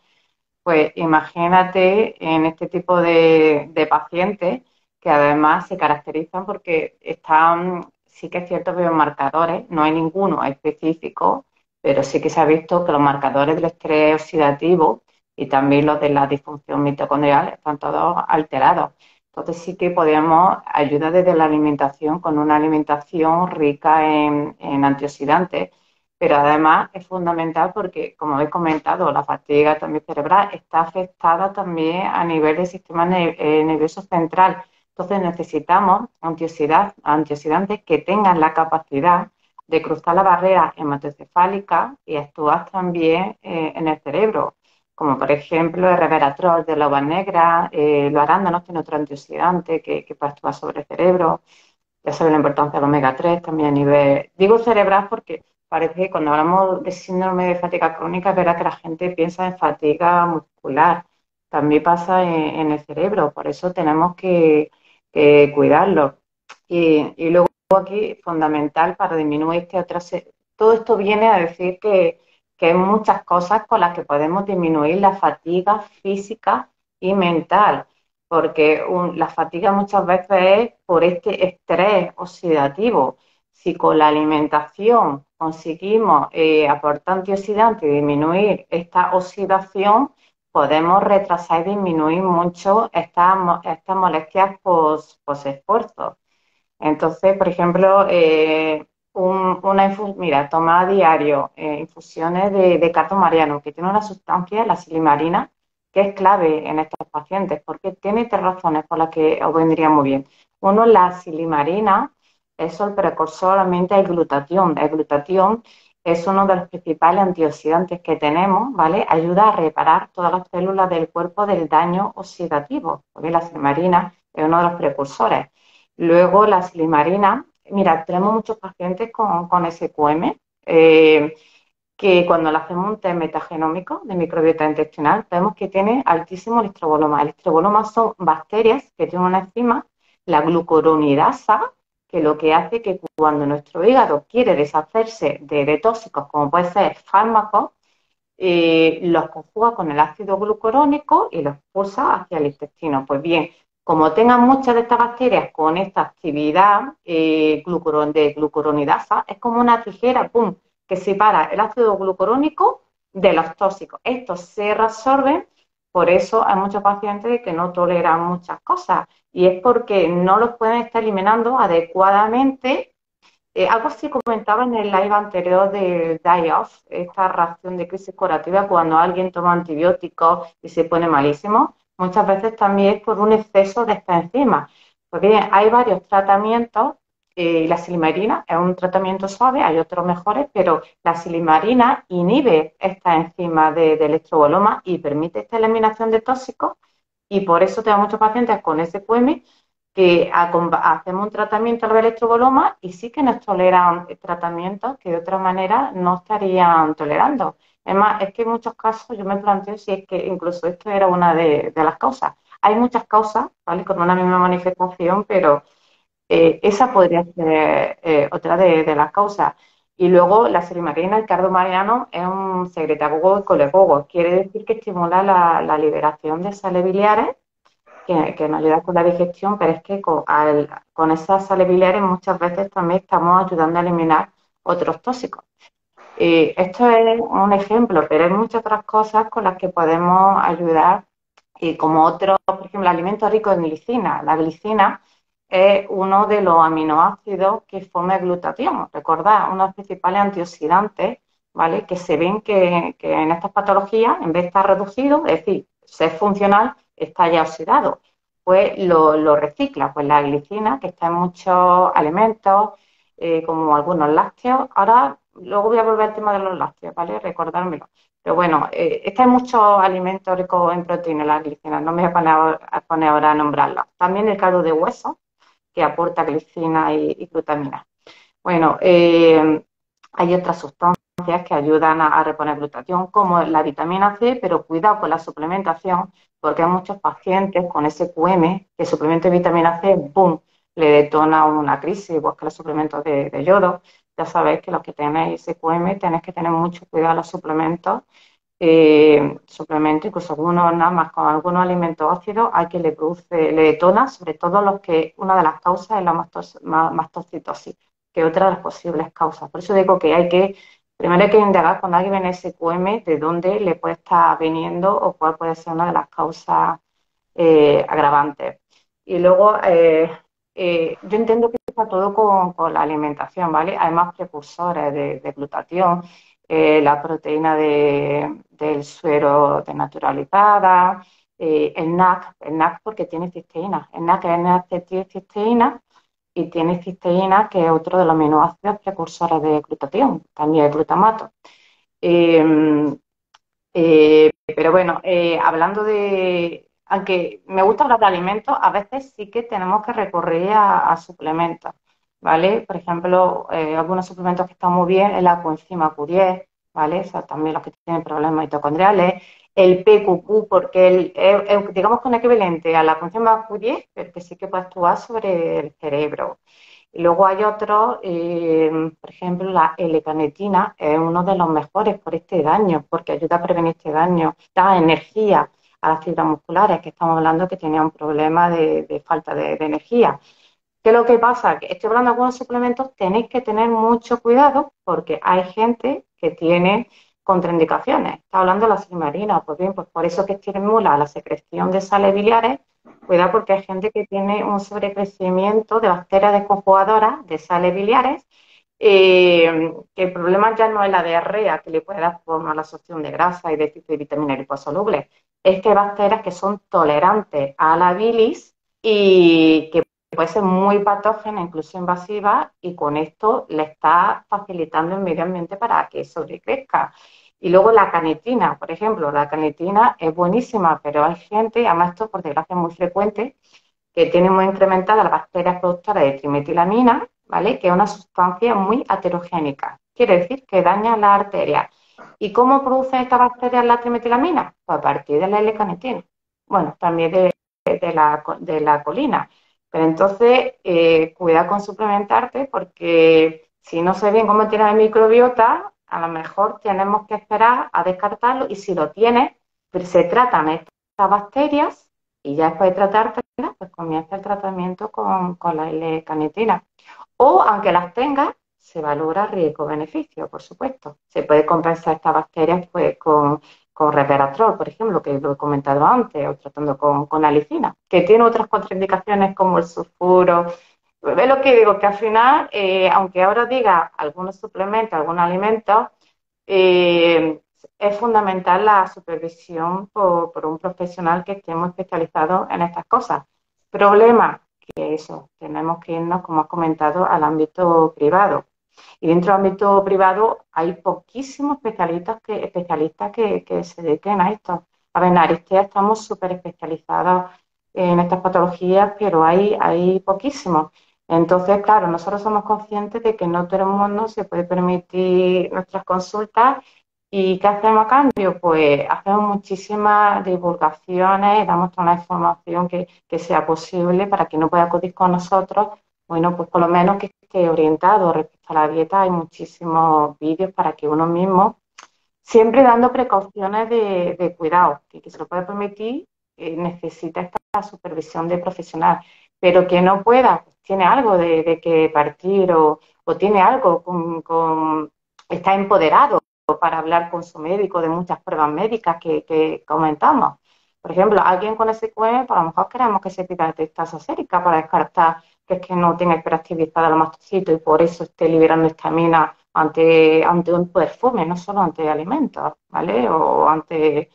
pues imagínate en este tipo de pacientes que además se caracterizan porque están, sí que es cierto, biomarcadores, no hay ninguno específico, pero sí que se ha visto que los marcadores del estrés oxidativo y también los de la disfunción mitocondrial están todos alterados. Entonces sí que podemos ayudar desde la alimentación con una alimentación rica en antioxidantes, pero además es fundamental porque, como habéis comentado, la fatiga también cerebral está afectada también a nivel del sistema nervioso central. Entonces necesitamos antioxidantes que tengan la capacidad de cruzar la barrera hematoencefálica y actuar también en el cerebro, como por ejemplo el resveratrol de la uva negra, los arándanos tienen otro antioxidante que puede actuar sobre el cerebro. Ya sabes la importancia del omega 3 también a nivel, digo cerebral porque parece que cuando hablamos de síndrome de fatiga crónica es verdad que la gente piensa en fatiga muscular, también pasa en el cerebro, por eso tenemos que cuidarlo. Y luego aquí, fundamental para disminuir todo esto viene a decir que hay muchas cosas con las que podemos disminuir la fatiga física y mental, porque la fatiga muchas veces es por este estrés oxidativo. Si con la alimentación conseguimos aportar antioxidantes y disminuir esta oxidación, podemos retrasar y disminuir mucho estas molestias post-esfuerzo. Entonces, por ejemplo, mira, toma a diario infusiones de cardo mariano, que tiene una sustancia, la silimarina, que es clave en estos pacientes, porque tiene tres razones por las que os vendría muy bien. Uno, la silimarina es el precursor solamente al glutatión. El glutatión es uno de los principales antioxidantes que tenemos, ¿vale? Ayuda a reparar todas las células del cuerpo del daño oxidativo, porque la silimarina es uno de los precursores. Luego la silimarina, mira, tenemos muchos pacientes con SQM, que cuando le hacemos un test metagenómico de microbiota intestinal, vemos que tiene altísimo litroboloma. El litroboloma son bacterias que tienen una enzima, la glucuronidasa, que lo que hace que cuando nuestro hígado quiere deshacerse de tóxicos, como puede ser fármacos, los conjuga con el ácido glucurónico y los expulsa hacia el intestino. Pues bien, como tengan muchas de estas bacterias con esta actividad de glucuronidasa, es como una tijera, ¡pum!, que separa el ácido glucurónico de los tóxicos. Estos se reabsorben, por eso hay muchos pacientes que no toleran muchas cosas, y es porque no los pueden estar eliminando adecuadamente. Algo así comentaba en el live anterior del die-off, esta reacción de crisis curativa cuando alguien toma antibióticos y se pone malísimo. Muchas veces también es por un exceso de esta enzima. Pues bien, hay varios tratamientos. La silimarina es un tratamiento suave, hay otros mejores, pero la silimarina inhibe esta enzima de electroboloma y permite esta eliminación de tóxicos, y por eso tengo muchos pacientes con SQM que hacemos un tratamiento al electroboloma y sí que nos toleran tratamientos que de otra manera no estarían tolerando. Es más, es que en muchos casos yo me planteo si es que incluso esto era una de las causas. Hay muchas causas, ¿vale?, con una misma manifestación, pero esa podría ser otra de las causas. Y luego la silimarina, el cardo mariano, es un secretagogo y colegogo. Quiere decir que estimula la liberación de sales biliares que nos ayuda con la digestión, pero es que con esas sales biliares muchas veces también estamos ayudando a eliminar otros tóxicos. Esto es un ejemplo, pero hay muchas otras cosas con las que podemos ayudar, como otros, por ejemplo, alimentos ricos en glicina. La glicina es uno de los aminoácidos que forma el glutatión. Recordad, uno de los principales antioxidantes, ¿vale?, que se ven que en estas patologías, en vez de estar reducido, es decir, ser funcional, está ya oxidado, pues lo recicla. Pues la glicina, que está en muchos alimentos, como algunos lácteos. Ahora, luego voy a volver al tema de los lácteos, ¿vale?, recordármelo. Pero bueno, está en muchos alimentos ricos en proteína, la glicina, no me voy a poner ahora a nombrarla. También el caldo de hueso, que aporta glicina y glutamina. Bueno, hay otras sustancias que ayudan a reponer glutatión, como la vitamina C, pero cuidado con la suplementación, porque hay muchos pacientes con SQM que el suplemento de vitamina C, ¡boom!, le detona una crisis, igual que los suplementos de yodo. Ya sabéis que los que tenéis SQM tenéis que tener mucho cuidado a los suplementos, incluso algunos nada más con algunos alimentos ácidos, hay que le detona, sobre todo los que una de las causas es la mastocitosis, que es otra de las posibles causas. Por eso digo que primero hay que indagar cuando alguien viene SQM de dónde le puede estar viniendo o cuál puede ser una de las causas agravantes. Y luego, yo entiendo que está todo con la alimentación, ¿vale? Hay más precursores de glutatión, la proteína del suero desnaturalizada, el NAC porque tiene cisteína. El NAC es N-acetilcisteína y tiene cisteína, que es otro de los aminoácidos precursores de glutatión, también el glutamato. Eh, pero bueno, hablando aunque me gusta hablar de alimentos, a veces sí que tenemos que recurrir a suplementos, ¿vale? Por ejemplo, algunos suplementos que están muy bien es la coenzima Q10, ¿vale? O sea, también los que tienen problemas mitocondriales, el PQQ, porque digamos que es un equivalente a la coenzima Q10, pero que sí que puede actuar sobre el cerebro. Y luego hay otros, por ejemplo, la L-canetina es uno de los mejores por este daño, porque ayuda a prevenir este daño, da energía a las fibras musculares, que estamos hablando que tenía un problema de falta de energía. ¿Qué es lo que pasa? Que estoy hablando de algunos suplementos, tenéis que tener mucho cuidado porque hay gente que tiene contraindicaciones. Está hablando de la silimarina, pues bien, pues por eso que estimula la secreción de sales biliares. Cuidado porque hay gente que tiene un sobrecrecimiento de bacterias desconjugadoras de sales biliares, que el problema ya no es la diarrea que le puede dar forma a la absorción de grasa y de vitaminas liposolubles, es que hay bacterias que son tolerantes a la bilis y que puede ser muy patógena, incluso invasiva, y con esto le está facilitando el medio ambiente para que sobrecrezca. Y luego la canetina, por ejemplo, la canetina es buenísima, pero hay gente, además esto por desgracia es muy frecuente, que tiene muy incrementada las bacterias productoras de trimetilamina, ¿vale?, que es una sustancia muy aterogénica. Quiere decir que daña la arteria. ¿Y cómo producen estas bacterias la trimetilamina? Pues a partir de la L-canetina. Bueno, también de la colina. Pero entonces, cuida con suplementarte porque si no sé bien cómo tienes el microbiota, a lo mejor tenemos que esperar a descartarlo y si lo tienes, pues se tratan estas bacterias y ya después de tratártelas, pues comienza el tratamiento con la L-carnitina. O aunque las tengas, se valora riesgo-beneficio, por supuesto. Se puede compensar estas bacterias pues con resveratrol, por ejemplo, que lo he comentado antes, o tratando con alicina, que tiene otras contraindicaciones como el sulfuro. Es lo que digo, que al final, aunque ahora diga algunos suplementos, algunos alimentos, eh, es fundamental la supervisión por un profesional que esté muy especializado en estas cosas. Problema, que eso, tenemos que irnos, como has comentado, al ámbito privado. Y dentro del ámbito privado hay poquísimos especialistas que se dediquen a esto. A ver, en Aristea estamos súper especializados en estas patologías, pero hay poquísimos. Entonces, claro, nosotros somos conscientes de que no todo el mundo se puede permitir nuestras consultas. ¿Y qué hacemos a cambio? Pues hacemos muchísimas divulgaciones, damos toda la información que sea posible para que no pueda acudir con nosotros. Bueno, pues por lo menos que esté orientado respecto a la dieta. Hay muchísimos vídeos para que uno mismo, siempre dando precauciones de cuidado, que se lo puede permitir, necesita esta supervisión de profesional, pero que no pueda, pues tiene algo de que partir o tiene algo está empoderado para hablar con su médico de muchas pruebas médicas que comentamos. Por ejemplo, alguien con SQM, pues a lo mejor queremos que se pida testasa sérica para descartar que es que no tenga hiperactividad los mastocitos y por eso esté liberando histamina ante un perfume, no solo ante alimentos, ¿vale? O ante,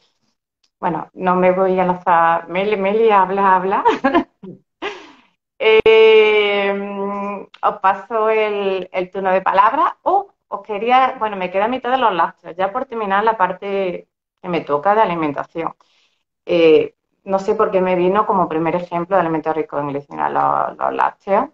bueno, no me voy a lanzar, Meli, habla. Os paso el turno de palabra o os quería, bueno, me queda a mitad de los lácteos, ya por terminar la parte que me toca de alimentación. No sé por qué me vino como primer ejemplo de alimentos ricos en glicina los lácteos.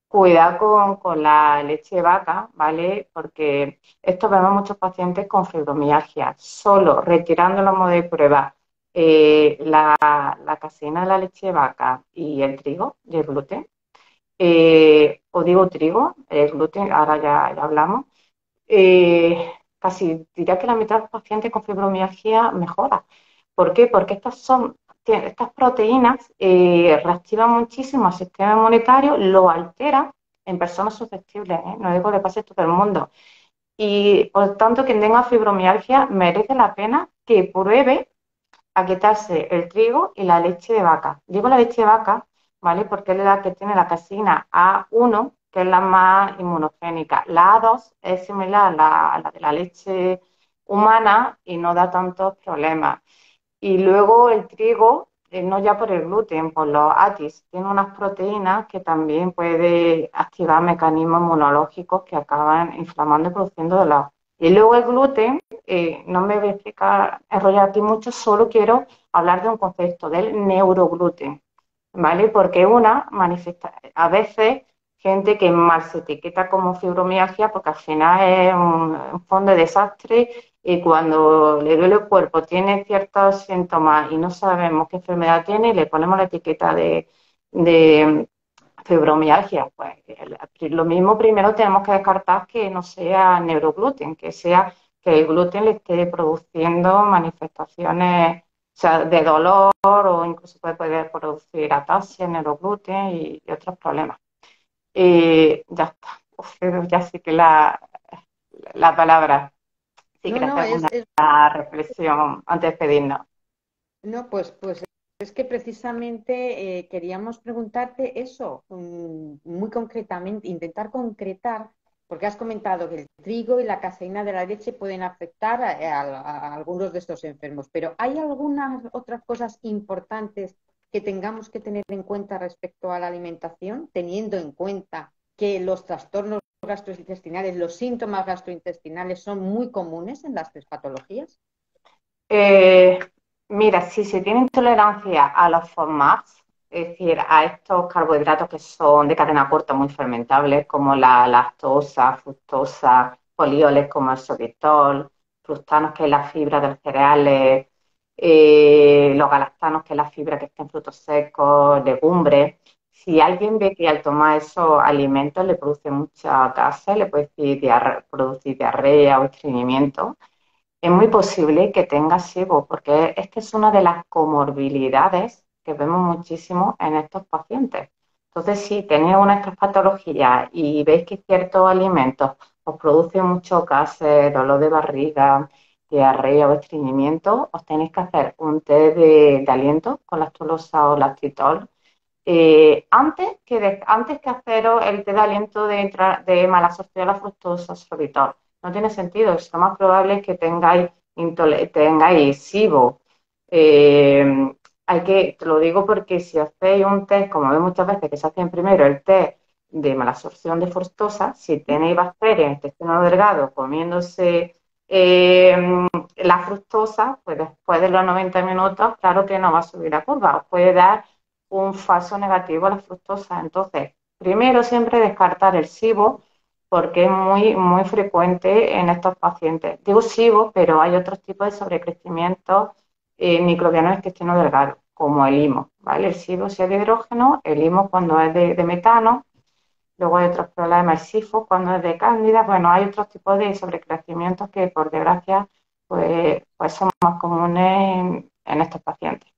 Cuidado con la leche de vaca, ¿vale? Porque esto vemos muchos pacientes con fibromialgia. Solo retirando los modos de prueba la caseína de la leche de vaca y el trigo y el gluten, o digo trigo, el gluten, ahora ya hablamos, casi diría que la mitad de los pacientes con fibromialgia mejora. ¿Por qué? Porque estas proteínas reactivan muchísimo al sistema inmunitario, lo alteran en personas susceptibles, ¿eh? No digo que pase a todo el mundo. Y por tanto, quien tenga fibromialgia merece la pena que pruebe a quitarse el trigo y la leche de vaca. Digo la leche de vaca, ¿vale? Porque es la que tiene la caseína A1, que es la más inmunogénica. La A2 es similar a la de la leche humana y no da tantos problemas. Y luego el trigo, no ya por el gluten, por los ATIS, tiene unas proteínas que también puede activar mecanismos inmunológicos que acaban inflamando y produciendo dolor. Y luego el gluten, no me voy a explicar, enrollar aquí mucho, solo quiero hablar de un concepto, del neurogluten, ¿vale? Porque a veces gente que mal se etiqueta como fibromialgia porque al final es un fondo de desastre y cuando le duele el cuerpo, tiene ciertos síntomas y no sabemos qué enfermedad tiene, le ponemos la etiqueta de fibromialgia. Pues lo mismo primero tenemos que descartar que no sea neurogluten, que el gluten le esté produciendo manifestaciones, o sea, de dolor o incluso puede producir ataxia, neurogluten y otros problemas. Ya está. Uf, ya sí que la palabra. Sí, No, quería no, hacer una reflexión antes de despedirnos. no, pues es que precisamente queríamos preguntarte eso, muy concretamente, intentar concretar, porque has comentado que el trigo y la caseína de la leche pueden afectar a algunos de estos enfermos, pero ¿hay algunas otras cosas importantes que tengamos que tener en cuenta respecto a la alimentación, teniendo en cuenta que los trastornos gastrointestinales, los síntomas gastrointestinales son muy comunes en las tres patologías? Eh, Mira, si se tiene intolerancia a los FODMAPs, es decir, a estos carbohidratos que son de cadena corta muy fermentables, como la lactosa, fructosa, polioles como el sorbitol, fructanos, que es la fibra de los cereales, los galactanos, que es la fibra que está en frutos secos, legumbres. Si alguien ve que al tomar esos alimentos le produce mucha gases, le puede producir diarrea o estreñimiento, es muy posible que tenga SIBO, porque es que es una de las comorbilidades que vemos muchísimo en estos pacientes. Entonces, si tenéis una de estas patologías y veis que ciertos alimentos os producen mucho gases, dolor de barriga, diarrea o estreñimiento, os tenéis que hacer un té de aliento con lactulosa o lactitol antes que haceros el té de aliento de malabsorción a la fructosa sorbitol. No tiene sentido, es lo más probable es que tengáis SIBO. Te lo digo porque si hacéis un test, como veo muchas veces que se hacen primero el test de malabsorción de fructosa, si tenéis bacterias en el intestino delgado comiéndose la fructosa, pues después de los 90 minutos, claro que no va a subir la curva, os puede dar un falso negativo a la fructosa. Entonces, primero siempre descartar el SIBO porque es muy frecuente en estos pacientes. Digo SIBO, pero hay otros tipos de sobrecrecimiento microbiano del intestino delgado, como el IMO, ¿vale? El SIBO si es de hidrógeno, el IMO cuando es de metano, luego hay otros problemas, el SIFO cuando es de cándida, bueno, hay otros tipos de sobrecrecimientos que por desgracia pues son más comunes en estos pacientes.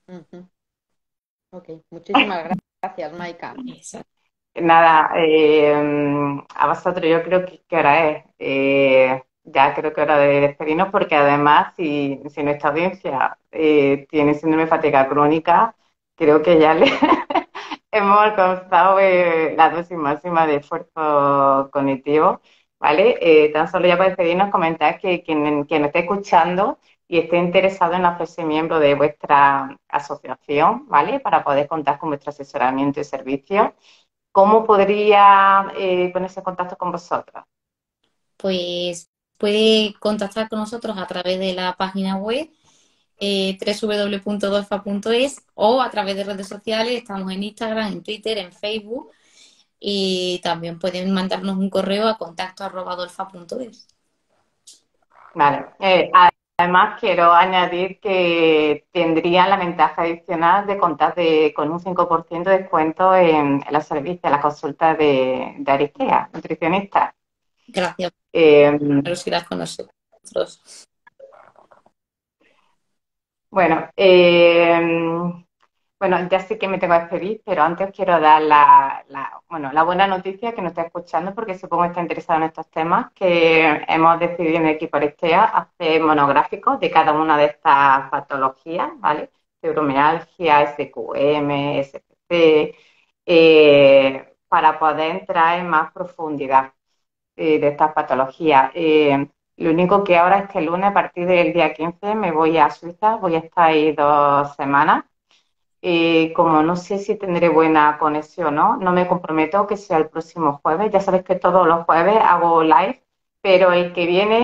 Ujú. Ok, muchísimas gracias, Maika. Exacto. Nada, a vosotros yo creo que hora es. Ya creo que hora de despedirnos porque además si nuestra audiencia tiene síndrome de fatiga crónica, creo que ya le hemos alcanzado la dosis máxima de esfuerzo cognitivo, ¿vale? Tan solo ya para despedirnos comentar que quien esté escuchando y esté interesado en hacerse miembro de vuestra asociación, ¿vale? Para poder contar con vuestro asesoramiento y servicios. ¿Cómo podría ponerse en contacto con vosotros? Pues puede contactar con nosotros a través de la página web www.dolfa.es o a través de redes sociales. Estamos en Instagram, en Twitter, en Facebook y también pueden mandarnos un correo a contacto@dolfa.es. Vale. Además, quiero añadir que tendrían la ventaja adicional de contar con un 5% de descuento en los servicios, en las consultas de Aristea, nutricionista. Gracias Eh, por la generosidad con nosotros. bueno, bueno, ya sé que me tengo que despedir, pero antes os quiero dar la buena noticia que nos está escuchando, porque supongo que está interesado en estos temas, que hemos decidido en el equipo Aristea hacer monográficos de cada una de estas patologías, ¿vale? Fibromialgia, SQM, SPC, para poder entrar en más profundidad de estas patologías. Lo único que ahora es que el lunes, a partir del día 15, me voy a Suiza, voy a estar ahí 2 semanas. Como no sé si tendré buena conexión, ¿no? No me comprometo que sea el próximo jueves. Ya sabes que todos los jueves hago live, pero el que viene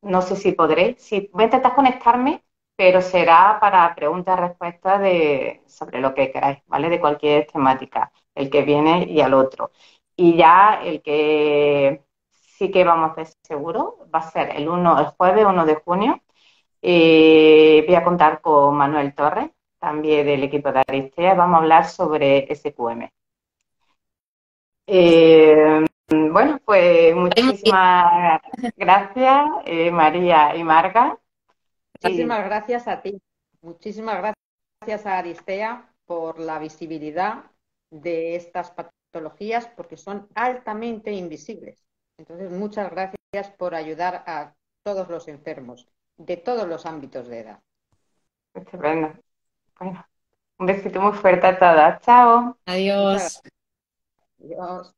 no sé si podré. Sí, voy a intentar conectarme, pero será para preguntas y respuestas sobre lo que queráis, ¿vale? De cualquier temática, el que viene y al otro. Y ya el que sí que vamos a hacer seguro va a ser el jueves 1 de junio. Voy a contar con Manuel Torres, también del equipo de Aristea. Vamos a hablar sobre SQM. Bueno, pues muchísimas gracias, María y Marga. Y Muchísimas gracias a ti. Muchísimas gracias a Aristea por la visibilidad de estas patologías porque son altamente invisibles. Entonces, muchas gracias por ayudar a todos los enfermos de todos los ámbitos de edad. estupendo. Bueno, un besito muy fuerte a todas. Chao. Muchas Adiós. gracias. Adiós.